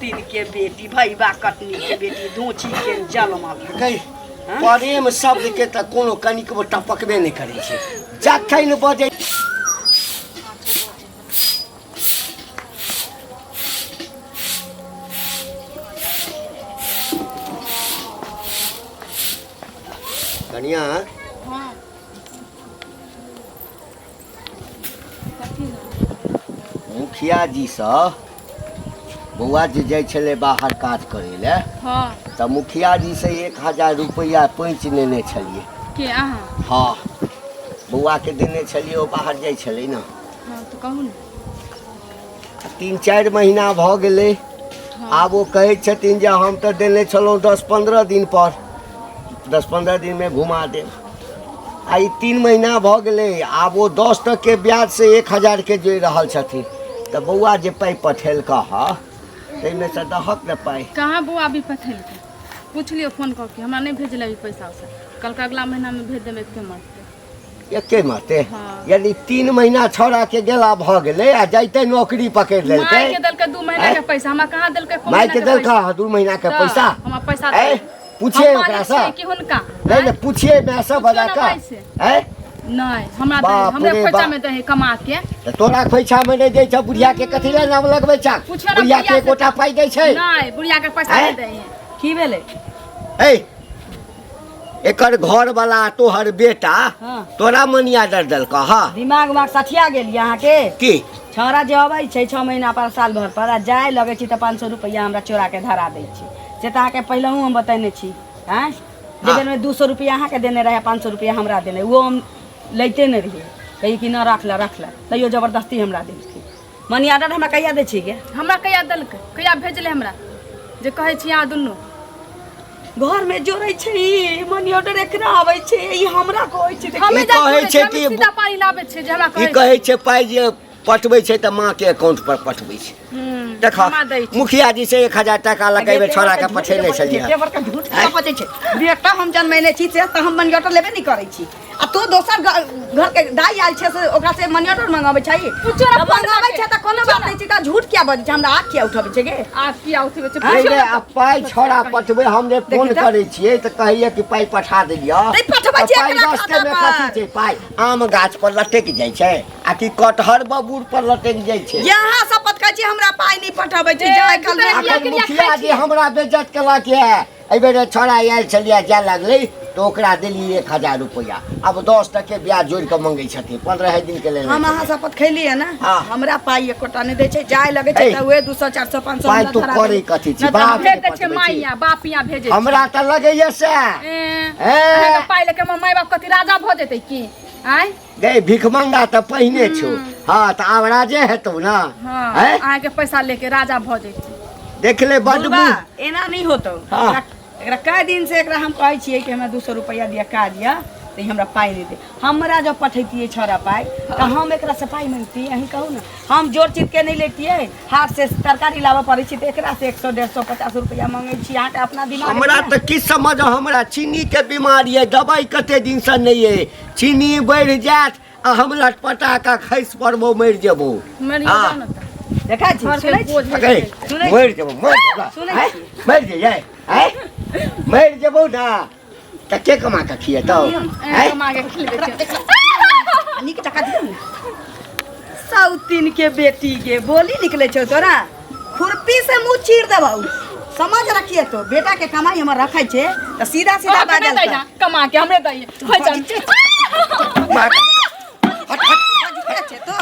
तीन के बेटी भैया कटनी के बेटी धोची के जलमल प्रेम शब्द के त कोनो कनिक टपकबे नहीं करे छे जखन बजे कनिया मुखिया जी से बउआ जे जाय छले बाहर काज करे ले तो मुखिया जी से 1000 रुपया पैंच लेने छलिए के अहाँ हाँ बउआ के देने छलिए वो बाहर जाय छले ना हाँ तो कहू ने 3-4 महीना भ गेले आब वो कहे छथिन जे हम तो देने छलौ 10-15 दिन पर 10-15 दिन में घुमा दे आई 3 महीना भ गेले आब वो 10 के ब्याज से 1000 के जे रहल छथिन तो बउआ जे पाई पठेलका हा तैमे से दहक न पाई कहाँ बउआ अभी पठेलकै पूछ लियो फोन करके हमरा नहीं भेजले अभी पैसा उसे कल का अगला महीना में भेज देबै एके माते हाँ। यानी 3 महीना छोड़ा के गेला भ गेले आ जाइते नौकरी पकड़ लेलकै माई के देलकै 2 महीना के पैसा हमरा कहाँ देलकै माई के देलका 2 महीना के पैसा हमरा पैसा पूछिए ओकरा से कि हुनका नहीं पूछिए मैं सब बजा का हैं नहीं हमरा हमरे खोइछा में दे कमा के तोरा खोइछा में नहीं दे छ बुढ़िया के कथि ले नाम लगबै छ बुढ़िया के कोटा पाई दै छै नहीं बुढ़िया के पैसा नहीं दे की भेले ए एकर घर वाला तोहर बेटा तोरा मनिया दर देलका हां दिमाग में सठिया गेल यहाँ के की छौरा जे अबै छै 6 महीना पर साल भर पर जाय लगे छी त 500 रुपया हमरा चोरा के धरा दै छी से त आके पहिलहू हम बतैने छी हैं जेबे में 200 रुपया अहाँ के देने रहे 500 रुपया हमरा देने वो हम लैते नहीं रहिए कही कि न रखला तैयो जबरदस्ती हमरा देलकै मनी ऑर्डर हमरा कहिया दै छी गे हमरा कहिया देलकै कहिया भेजले हमरा जे कहै छी अहाँ दुनू घर में जोड़ै छै मनी ऑर्डर एकरा आबै छै ई हमरा कहै छै हमें कहै छै कि सीधा पानी लाबै छै जे हमरा ई कहै छै पाई जे पठबै छै त मां के अकाउंट पर पठबै छै देखा मुखिया जी से 1000 टका लगाइबे छोरा के पठेले छलिए पेपर का झूठ का पचे छै बेटा हम जनमैने छी से त हम मनी ऑर्डर लेबे नहीं करै छी आ तो दोसर घर के दाई आयल छै से ओकरा से मनी ऑर्डर मंगाबै छै मंगाबै छै त कोनो बात नहीं छै त झूठ क्या बजै छै हमरा आख किया उठाबै छै गे आख किया उठाबै छै पहिले आ पाई छोरा पठबै हम जे फोन करै छियै त कहिए कि पाई पठा देलियो नहीं पठबै छै पाई रास्ते में कथि छै पाई आम गाछ पर लटक जाय छै आ कि कटहर बबूर पर लटक जाय छै यहाँ शपथ कहै छी हमरा पाई नहीं पठाबै छै जाय कल मुखिया जी हमरा बेइज्जत केला के एहि बेर छोरा आयल छलिए जा लगलै तो ओकरा देली 1000 रुपया अब 10 टके ब्याज जोड़ के मांगे छथिन 15 दिन के लेल हम अहाँ शपथ खैली है ना हमरा पाई एकोटा नहीं दै छै जाय लगे छै त उहे 200 400 500 पाई तो करे कथि छी बाप भेज दै छै माइया बापिया भेजे हमरा त लगैया से पाई लेके माय बाप कथि राजा भ जेतै की आय गए भिखमंगा त पहिने छौ हां त आब राजे हेतौ ना हैं आय के पैसा लेके राजा भ जेतै देख ले बडबू एना नहीं होतौ एकरा कई दिन से एकरा हम कहै छियै कि हमरा 200 रुपया दिया का दिया तो हमरा पाई नहीं दे हमरा जब पठैतिए छोरा पाई तो हम एकरा से पाई मांगती अहीं कहू ना हम जोर चित के नहीं लेतिए हाथ से तरकारी लावा पड़ै छै त एकरा से 100 150 50 रुपया मांगै छी अहाँ के अपना दिमाग हमरा त की समझ हमरा चीनी के बीमारी है दवाई कते दिन से नहीं है चीनी बढ़ जात आ हम लटपटा का खैस परबो मर जेबो देखा छी मर जेबो मर जाय मर जेबो ना त के कमा के खिएतौ कमा के खिलबे छै नीक टका दियौ ने सौतीन के बेटी के बोली निकले छौ तोरा खुरपी से मुंह चीर देबौ समझ रखिए तो बेटा के कमाई हमर रखै छै त सीधा सीधा बाजल कमा के हमरे दै होय जा हट छै तो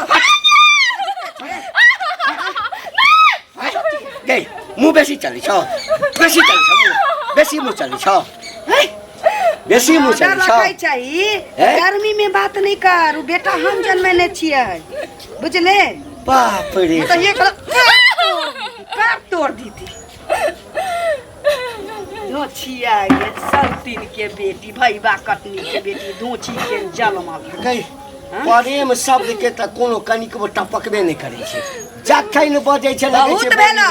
गई मुंह बेसी चली छौ बेसी मुंह चली छौ बेसी मुंह चली छौ रखै छै गर्मी में बात नहीं कर बेटा हम जन्मने छियै बुझले बाप रे तो ये काट तोड़ दी थी नो छिया ये सौतीन के बेटी भैया कटनी के बेटी धोची के जलमल गई प्रेम शब्द के त कोनो कनिक टपकबे नहीं करे छै जखन बजे छै लगे छै बहुत भेलो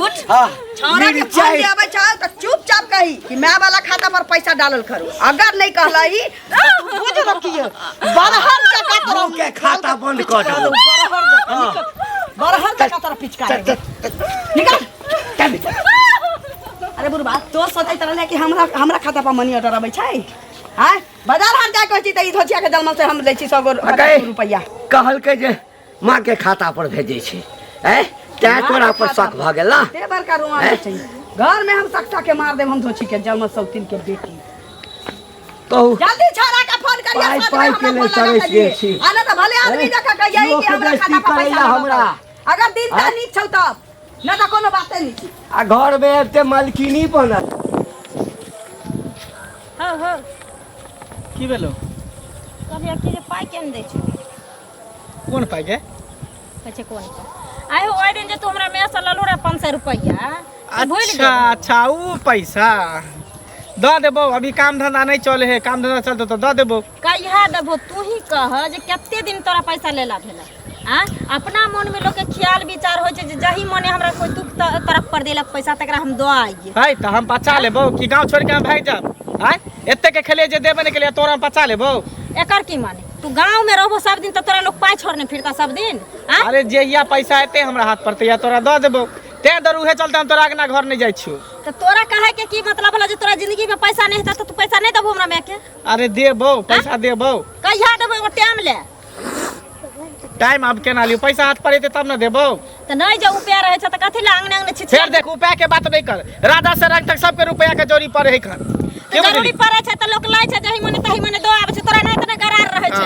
उठ हां छौरा के फोन आबै छै त चुपचाप कही कि मैं वाला खाता पर पैसा डालल करू अगर नहीं कहलाई बुझ रखिए बरहर का तोरा के खाता बंद कर दो बरहर का तोरा पिचकारी निकाल रे बुढ़बा तो सोचैत रहले कि हमरा खाता पर मनी ऑर्डर अबै छै हां बाजार हाट जाय कहै छी त ई धोचिया के जन्म से हम लै छी 100 रुपया कहल के जे माँ के खाता पर भेजे छै हैं तै तोरा पर शक भ गेल ना ते बड़का रुआ छै घर में हम सकता के मार देब हम धोची के जन्म सौतीन के बेटी कहू जल्दी छोरा के फोन करिए पाई के ले चढ़ै छी आना त भले आदमी जका कहिए कि हमरा खाता पर पैसा हमरा अगर दिन तानी छौ तब न त कोनो बाते नहीं छी आ घर में एते मालकिनी बनल हो की भेलो कहलिए कि जे पाई केन दै छी कोन पाई के कहे कोन आइ हो ओइ दिन जे तू हमरा में से ललो रे 500 रुपया अच्छा अच्छा ऊ पैसा द देबो अभी काम धंधा नहीं चले है काम धंधा चलते तो द देबो कहिया देबो तू ही कह जे कते दिन तोरा पैसा लेला भेला हां अपना मन में लोग के ख्याल विचार होय छै जे जही मने हमरा कोई दुख तरफ पर देलक पैसा तकरा हम दो आइए है त हम बचा लेबो कि गांव छोड़ के हम भाग जाब हैं एते के खेले जे देबे ने के लिए तोरा हम बचा लेबो एकर की माने तू गांव में रहबो सब दिन त तोरा लोग पाई छोड़ने फिरता सब दिन हां अरे जे या पैसा एते हमरा हाथ पर या तोरा द देबो ते दरू है चलते हम तोरा अगना घर नहीं जाय छियो तो तोरा कहे के की मतलब होला जे तोरा जिंदगी में पैसा नहीं था तो तू पैसा नहीं देबो हमरा में के अरे देबो पैसा देबो कहिया देबो एगो टाइम ले टाइम अब केना लियो पैसा हाथ पर एते तब न देबो त नहीं जे उपाय रहे छ त कथि ले आंगने छिछ फिर देख उपाय के बात नहीं कर राजा से रंग तक सबके रुपया के जोड़ी पर है कर जरूरी पड़े छै त लोग लै छै जही मने तही मने दो आबै छै तोरा नहीं त गरार रहे छै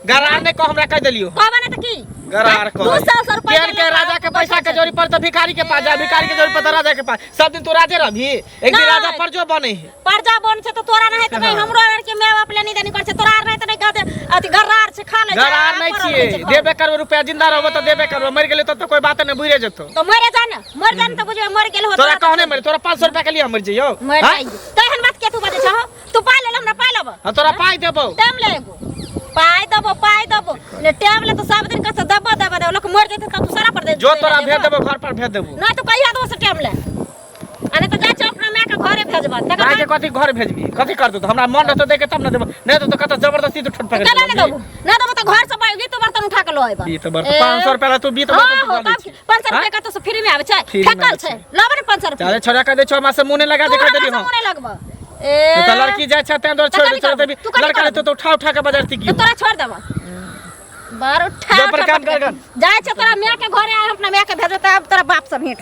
गरार नहीं को हमरा कह देलियो कहबा नहीं त की गरार को 200 रुपया के राजा के पैसा के जोड़ी पर तो भिखारी के पास जा भिखारी के जोड़ी पर तो राजा के पास सब दिन तू राजे रहबी एक दिन राजा पर जो बने है परजा बन छै त तोरा नहीं त नहीं हमरो आर के मैं बाप ले नहीं देनी कर छै तोरा नहीं त नहीं कह दे अथि गरार छै खा ले गरार नहीं छिए देबे करबो रुपया जिंदा रहबो तो देबे करबो मर गेले तो कोई बात नहीं बुझे जतो तो मरे जान त बुझे मर गेल हो तोरा कहने मर तोरा 500 रुपया के लिए मर जइयो मर जाई तहन बात के तू बाजे छ तू पाई ले हमरा पाई लेबो हां तोरा पाई देबो टाइम ले एगो पाई देबो ले टाइम ले तो सब दिन कस दबा लोग मर जेते त तू सारा पर दे जो तोरा भेज देबो घर पर भेज देबो नहीं तो कहिया दो से टाइम ले अने तो जा छ अपना मैं के घरे भेजबा काहे के कथि घर भेजबी कथि कर दू तो हमरा मन रहतो देके तब न देबो नहीं तो कत जबरदस्ती तो ठट पकड़ केना नहीं देबो ना देबो तो घर से पाई तो बर्तन उठा के लो आइबा ई तो बर्तन 500 रुपया तू बीत बर्तन 500 रुपया का तो फ्री में आवे छै फेकल छै लाबे ने 500 रुपया चाहे छोरा का दे छो मासे मुंह लगा दे कर देली हम मुने लगबा तो लड़की जाय छ ते अंदर छोड़ देबी लड़का ले तो उठा के बजारती की तो तोरा छोड़ देबा बार उठा जो पर काम कर जाय छ तोरा मैं के घरे आ अपना मैं के भेजता अब तोरा बाप से भेंट